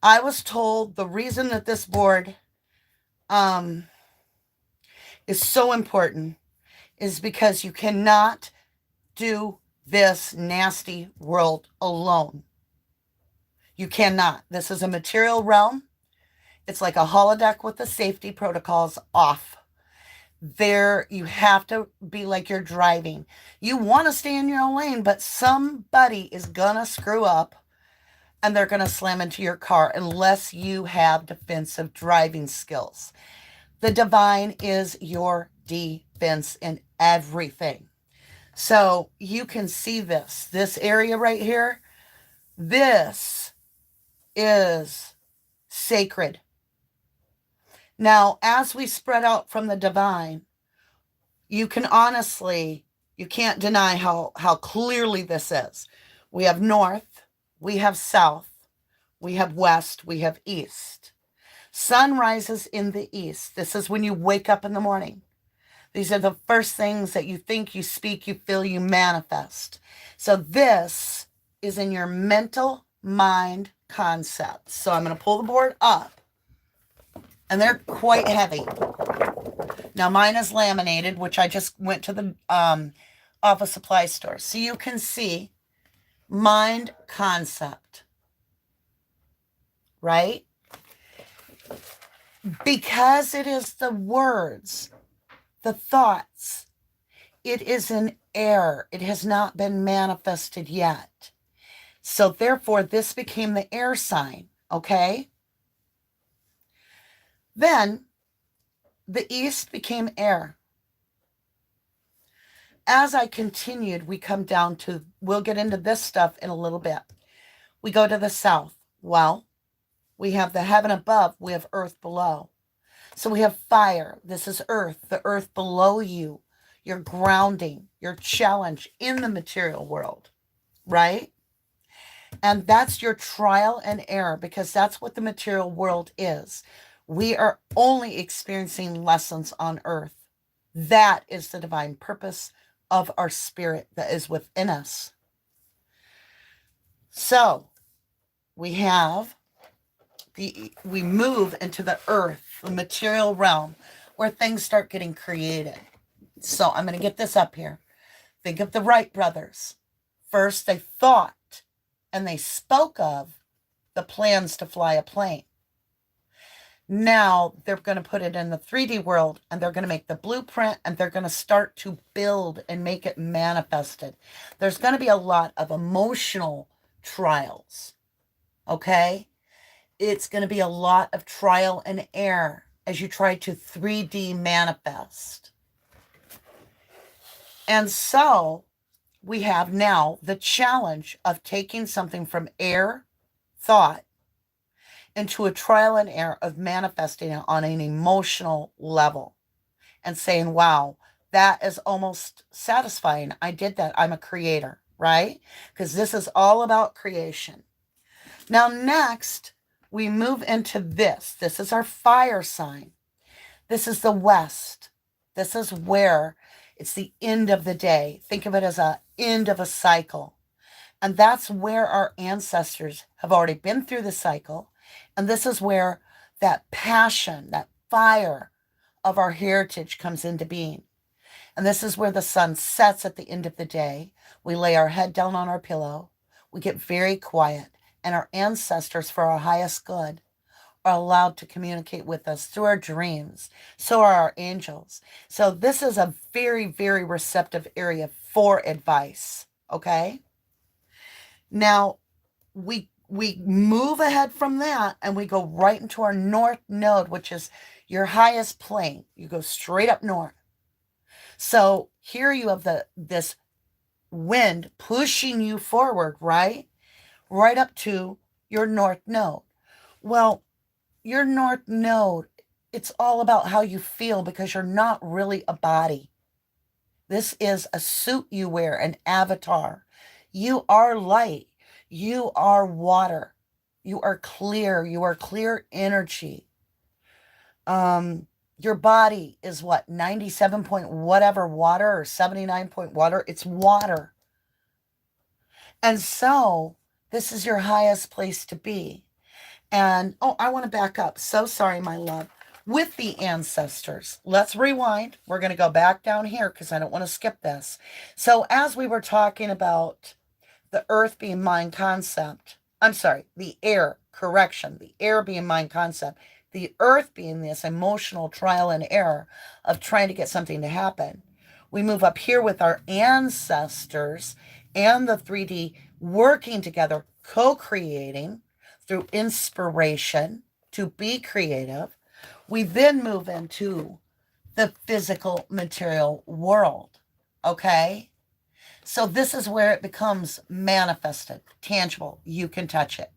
I was told the reason that this board um, is so important is because you cannot do this nasty world alone. You cannot. This is a material realm. It's like a holodeck with the safety protocols off. There, you have to be like you're driving. You want to stay in your own lane, but somebody is going to screw up and they're going to slam into your car unless you have defensive driving skills. The divine is your defense in everything. So you can see this area right here. This is sacred. Now, as we spread out from the divine, you can honestly, you can't deny how clearly this is. We have north, we have south, we have west, we have east. Sun rises in the east. This is when you wake up in the morning. These are the first things that you think, you speak, you feel, you manifest. So this is in your mental mind concepts. So I'm going to pull the board up, and they're quite heavy. Now mine is laminated, which I just went to the office supply store. So you can see mind concept, right? Because it is the words, the thoughts, it is in air. It has not been manifested yet. So therefore, this became the air sign, okay? Then the east became air. As I continued, we come down to, we'll get into this stuff in a little bit. We go to the south. Well, we have the heaven above, we have earth below. So we have fire. This is earth, the earth below you, your grounding, your challenge in the material world, right? And that's your trial and error, because that's what the material world is. We are only experiencing lessons on earth. That is the divine purpose of our spirit that is within us. So we move into the earth, the material realm, where things start getting created. So I'm going to get this up here. Think of the Wright brothers. First, they thought and they spoke of the plans to fly a plane. Now they're going to put it in the 3D world, and they're going to make the blueprint, and they're going to start to build and make it manifested. There's going to be a lot of emotional trials, okay? It's going to be a lot of trial and error as you try to 3D manifest. And so we have now the challenge of taking something from air, thought, into a trial and error of manifesting it on an emotional level and saying, wow, that is almost satisfying. I did that. I'm a creator, right? Because this is all about creation. Now, next, we move into this. This is our fire sign. This is the west. This is where it's the end of the day. Think of it as an end of a cycle. And that's where our ancestors have already been through the cycle. And this is where that passion, that fire of our heritage comes into being. And this is where the sun sets at the end of the day. We lay our head down on our pillow. We get very quiet. And our ancestors, for our highest good, are allowed to communicate with us through our dreams. So are our angels. So this is a very, very receptive area for advice. Okay? Now, we move ahead from that, and we go right into our north node, which is your highest plane. You go straight up north. So here you have this wind pushing you forward, right? Right up to your north node. Well, your north node, it's all about how you feel, because you're not really a body. This is a suit you wear, an avatar. You are light. You are water. You are clear. You are clear energy. Your body is what, 97 point whatever water, or 79 point water? It's water. And so this is your highest place to be. And, oh, I want to back up. So sorry, my love. With the ancestors, let's rewind. We're going to go back down here because I don't want to skip this. So as we were talking about the earth being mind concept, I'm sorry, the air, correction, the air being mind concept, the earth being this emotional trial and error of trying to get something to happen. We move up here with our ancestors and the 3D working together, co-creating through inspiration to be creative. We then move into the physical material world. Okay? So this is where it becomes manifested, tangible. You can touch it.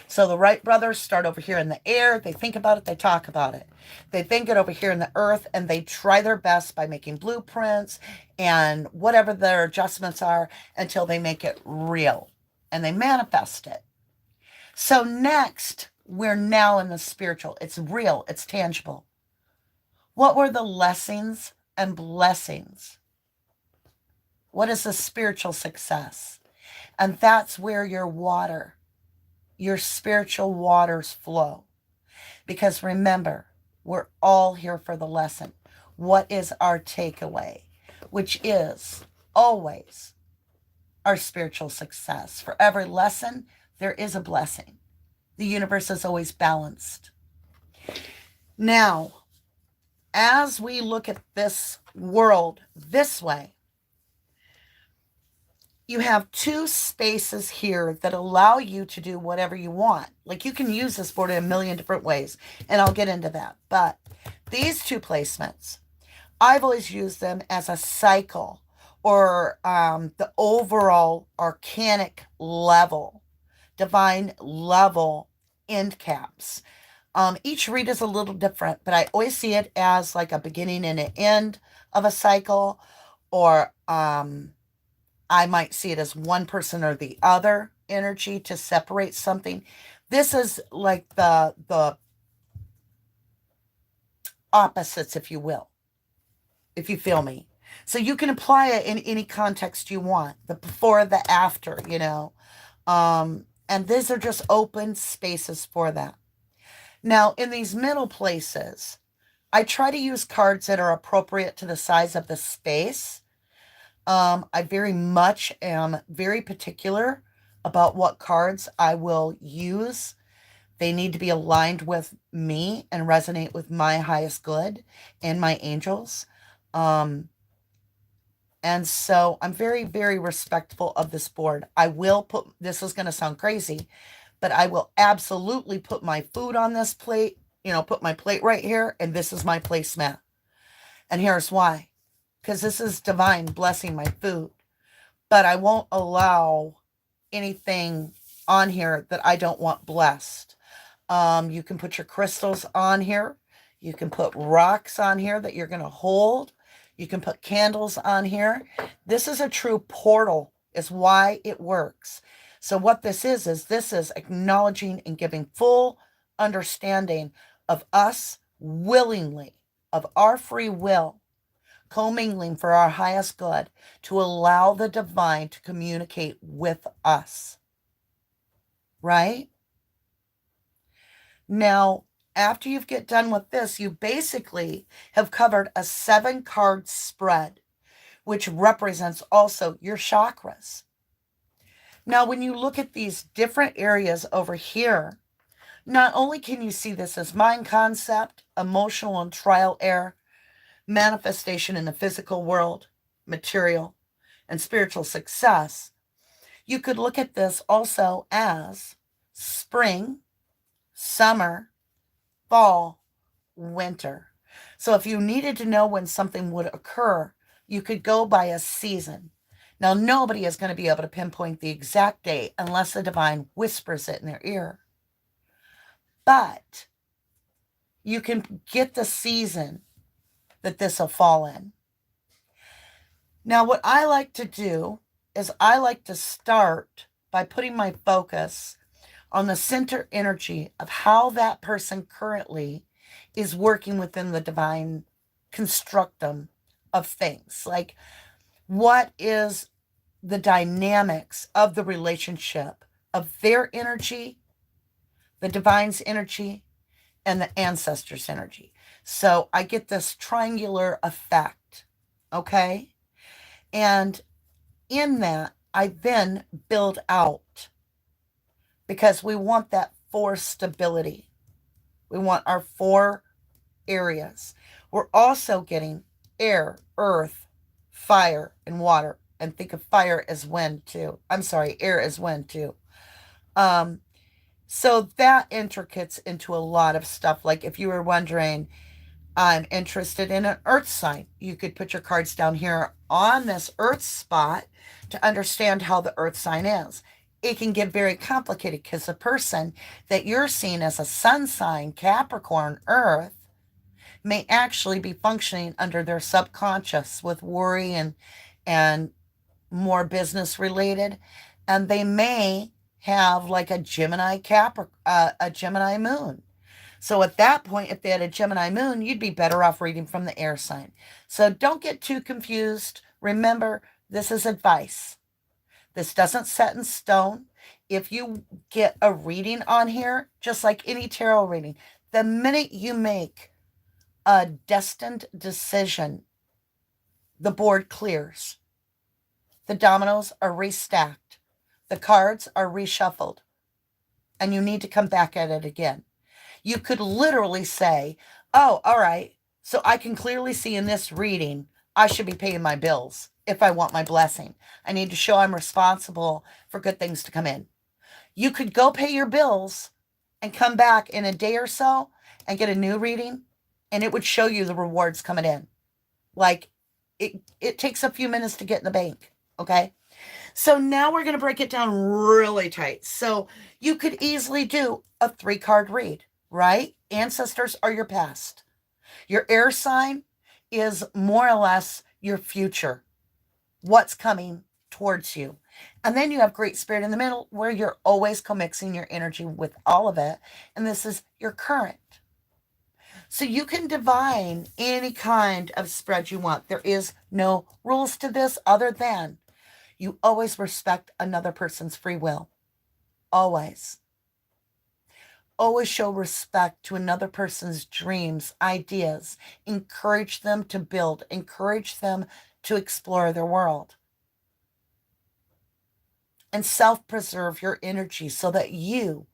So the Wright brothers start over here in the air. They think about it. They talk about it. They think it over here in the earth, and they try their best by making blueprints and whatever their adjustments are until they make it real and they manifest it. So next, we're now in the spiritual. It's real. It's tangible. What were the lessons and blessings? What is the spiritual success? And that's where your water, your spiritual waters flow. Because remember, we're all here for the lesson. What is our takeaway? Which is always our spiritual success. For every lesson, there is a blessing. The universe is always balanced. Now, as we look at this world this way, you have two spaces here that allow you to do whatever you want. Like you can use this board in a million different ways, and I'll get into that. But these two placements, I've always used them as a cycle or the overall arcanic level, divine level end caps. Each read is a little different, but I always see it as like a beginning and an end of a cycle, or I might see it as one person or the other energy to separate something. This is like the opposites, if you will, if you feel me. So you can apply it in any context you want, the before, the after, you know. And these are just open spaces for that. Now, in these middle places, I try to use cards that are appropriate to the size of the space. I very much am very particular about what cards I will use. They need to be aligned with me and resonate with my highest good and my angels. And so I'm very, very respectful of this board. I will put, this is going to sound crazy, but I will absolutely put my food on this plate, you know, put my plate right here, and this is my placemat. And here's why. Because this is divine blessing my food. But I won't allow anything on here that I don't want blessed. You can put your crystals on here. You can put rocks on here that you're going to hold. You can put candles on here. This is a true portal, is why it works. So what this is this is acknowledging and giving full understanding of us willingly, of our free will, commingling for our highest good, to allow the divine to communicate with us. Right? Now, after you get done with this, you basically have covered a 7-card spread, which represents also your chakras. Now, when you look at these different areas over here, not only can you see this as mind concept, emotional and trial error, manifestation in the physical world, material, and spiritual success, you could look at this also as spring, summer, fall, winter. So if you needed to know when something would occur, you could go by a season. Now, nobody is going to be able to pinpoint the exact date unless the divine whispers it in their ear. But you can get the season that this will fall in. Now, what I like to do is I like to start by putting my focus on the center energy of how that person currently is working within the divine constructum of things. Like, what is the dynamics of the relationship of their energy, the divine's energy, and the ancestors' energy. So I get this triangular effect, okay? And in that, I then build out because we want that 4 stability. We want our 4 areas. We're also getting air, earth, fire, and water. And think of fire as wind too. I'm sorry, air as wind too. So that intricates into a lot of stuff. Like if you were wondering, I'm interested in an earth sign, you could put your cards down here on this earth spot to understand how the earth sign is. It can get very complicated because the person that you're seeing as a sun sign, Capricorn, earth, may actually be functioning under their subconscious with worry and more business related. And they may have like a Gemini a Gemini moon. So at that point, if they had a Gemini moon, you'd be better off reading from the air sign. So don't get too confused. Remember, this is advice. This doesn't set in stone. If you get a reading on here, just like any tarot reading, the minute you make a destined decision, the board clears. The dominoes are restacked. The cards are reshuffled. And you need to come back at it again. You could literally say, oh, all right, so I can clearly see in this reading, I should be paying my bills if I want my blessing. I need to show I'm responsible for good things to come in. You could go pay your bills and come back in a day or so and get a new reading, and it would show you the rewards coming in. Like, it takes a few minutes to get in the bank, okay? So now we're going to break it down really tight. So you could easily do a 3-card read, right? Ancestors are your past. Your air sign is more or less your future, what's coming towards you. And then you have Great Spirit in the middle where you're always commixing your energy with all of it. And this is your current. So you can divine any kind of spread you want. There is no rules to this other than you always respect another person's free will. Always. Always show respect to another person's dreams, ideas. Encourage them to build. Encourage them to explore their world. And self-preserve your energy so that you,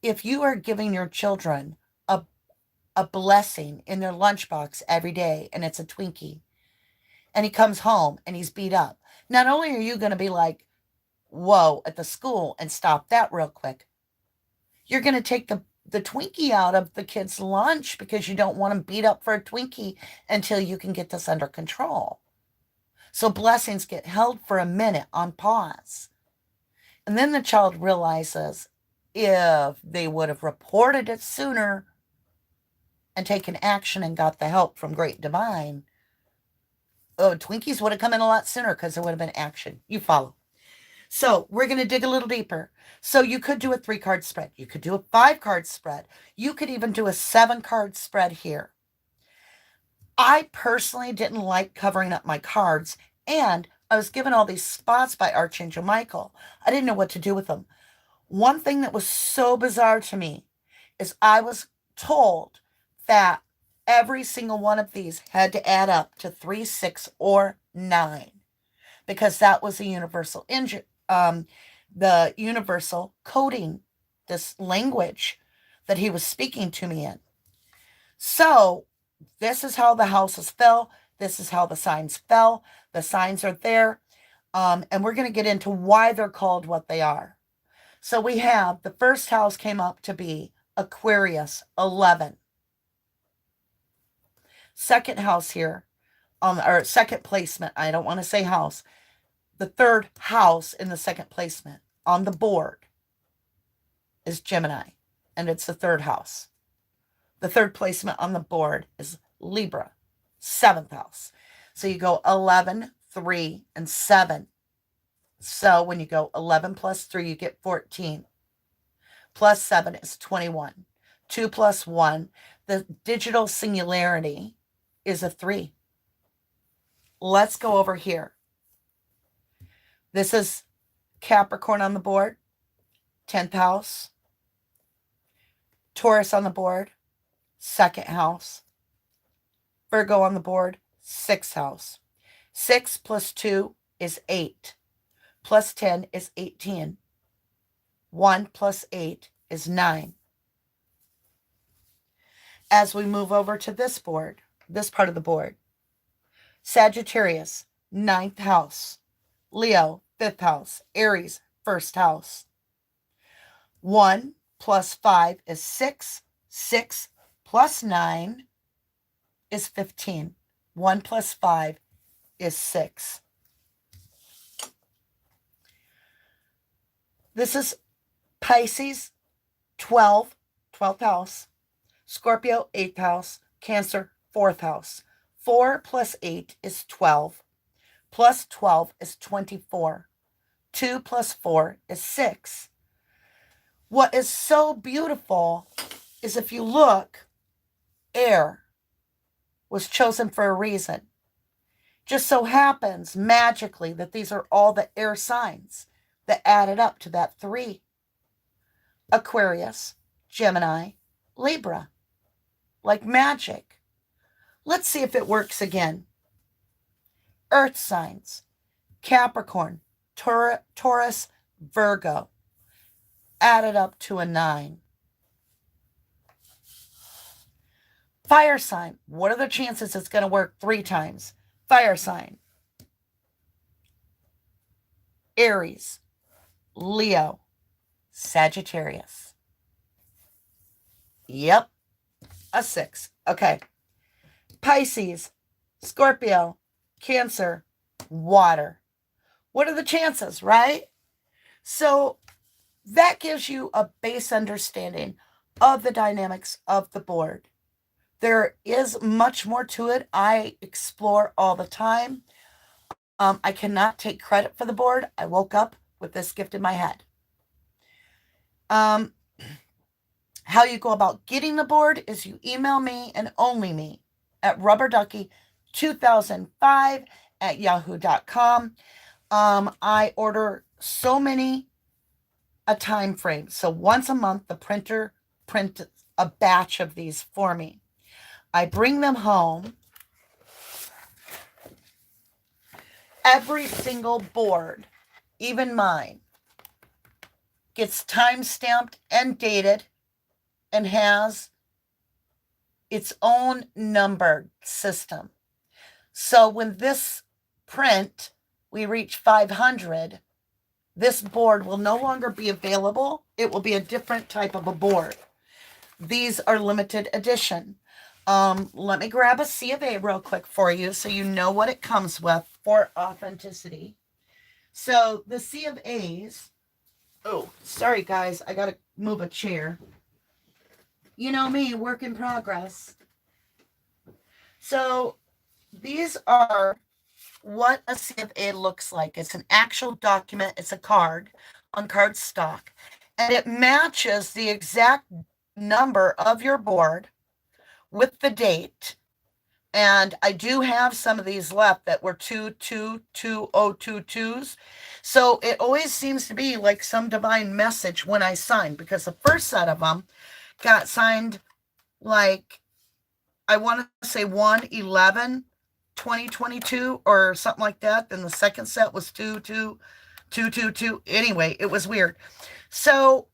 if you are giving your children a blessing in their lunchbox every day and it's a Twinkie, and he comes home and he's beat up, not only are you going to be like, whoa, at the school and stop that real quick, you're going to take the Twinkie out of the kid's lunch because you don't want him beat up for a Twinkie until you can get this under control. So blessings get held for a minute on pause. And then the child realizes if they would have reported it sooner and taken action and got the help from Great Divine, Twinkies would have come in a lot sooner because there would have been action. You follow. So we're going to dig a little deeper. So you could do a 3-card spread. You could do a 5-card spread. You could even do a 7-card spread here. I personally didn't like covering up my cards, and I was given all these spots by Archangel Michael. I didn't know what to do with them. One thing that was so bizarre to me is I was told that every single one of these had to add up to 3, 6, or 9, because that was the universal the universal coding, this language that he was speaking to me in. So this is how the houses fell. This is how the signs fell. The signs are there. And we're going to get into why they're called what they are. So we have the first house came up to be Aquarius 11. Second house here, or second placement, I don't want to say house. The third house in the second placement on the board is Gemini, and it's the third house. The third placement on the board is Libra, 7th house. So you go 11, 3, and 7. So when you go 11 plus 3, you get 14. Plus 7 is 21. 2 plus 1, the digital singularity is a 3. Let's go over here. This is Capricorn on the board, 10th house. Taurus on the board, 2nd house. Virgo on the board, 6th house. 6 plus 2 is 8. Plus 10 is 18. 1 plus 8 is 9. As we move over to this board, this part of the board, Sagittarius, 9th house. Leo, 5th house. Aries, 1st house. 1 plus 5 is 6. 6 plus 9 is 15. 1 plus 5 is 6. This is Pisces, 12th house. Scorpio, 8th house. Cancer, 4th house. 4 plus 8 is 12. Plus 12 is 24. 2 plus 4 is 6. What is so beautiful is if you look, air was chosen for a reason. Just so happens magically that these are all the air signs that added up to that 3. Aquarius, Gemini, Libra. Like magic. Let's see if it works again. Earth signs, Capricorn, Taurus, Virgo. Added up to a 9. Fire sign. What are the chances it's going to work 3 times? Fire sign. Aries, Leo, Sagittarius. Yep. A 6. Okay. Pisces, Scorpio, Cancer, water. What are the chances, right? So that gives you a base understanding of the dynamics of the board. There is much more to it. I explore all the time. I cannot take credit for the board. I woke up with this gift in my head. How you go about getting the board is you email me and only me at rubberducky2005@yahoo.com. I order so many a time frame. So once a month, the printer prints a batch of these for me. I bring them home. Every single board, even mine, gets time-stamped and dated and has its own numbered system. So when this print, we reach 500, this board will no longer be available. It will be a different type of a board. These are limited edition. Let me grab a C of A real quick for you so you know what it comes with for authenticity. So the C of A's, oh, sorry guys, I gotta move a chair. You know me, work in progress. So these are what a C of A looks like. It's an actual document. It's a card on cardstock. And it matches the exact number of your board with the date. And I do have some of these left that were 222022s. So it always seems to be like some divine message when I sign, because the first set of them got signed like, I want to say 1/11/2022 or something like that. Then the second set was 2/2/222. Anyway, it was weird. So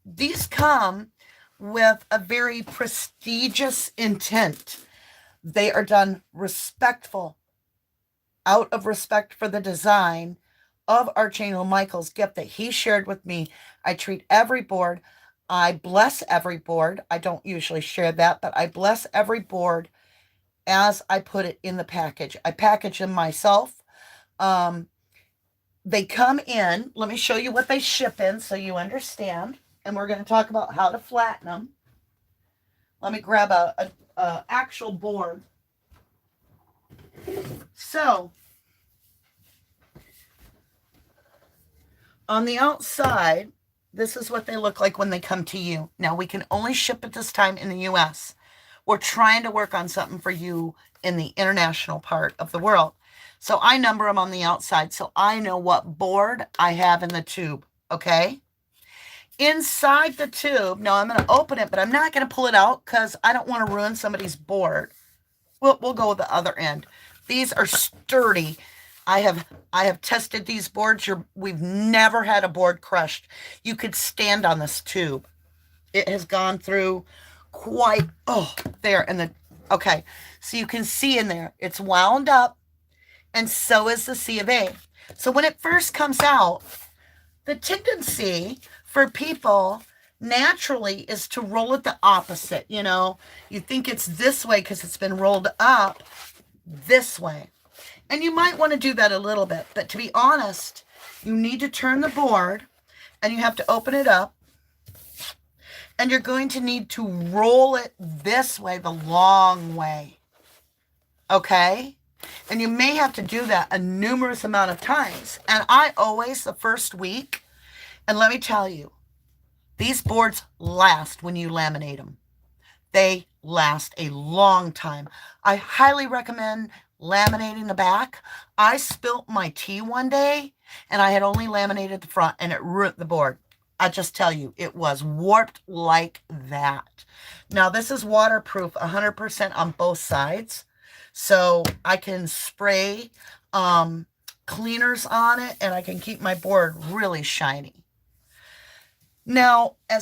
these come with a very prestigious intent. They are done respectful, out of respect for the design of Archangel Michael's gift that he shared with me. I treat every board. I bless every board. I don't usually share that, but I bless every board as I put it in the package. I package them myself. They come in. Let me show you what they ship in so you understand. And we're going to talk about how to flatten them. Let me grab a actual board. So on the outside, this is what they look like when they come to you. Now, we can only ship at this time in the U.S. We're trying to work on something for you in the international part of the world. So I number them on the outside so I know what board I have in the tube, okay? inside the tube, now I'm going to open it, but I'm not going to pull it out because I don't want to ruin somebody's board. We'll go with the other end. These are sturdy. I have tested these boards. We've never had a board crushed. You could stand on this tube. It has gone through quite, there. Okay, so you can see in there, it's wound up, and so is the C of A. So when it first comes out, the tendency for people naturally is to roll it the opposite. You know, you think it's this way because it's been rolled up this way. And you might want to do that a little bit. But to be honest, you need to turn the board and you have to open it up. And you're going to need to roll it this way, the long way. Okay? And you may have to do that a numerous amount of times. And I always, the first week, and let me tell you, these boards last when you laminate them. They last a long time. I highly recommend laminating the back. I spilt my tea one day, and I had only laminated the front, and it ruined the board. I just tell you, it was warped like that. Now, this is waterproof 100% on both sides. So I can spray cleaners on it, and I can keep my board really shiny. Now, as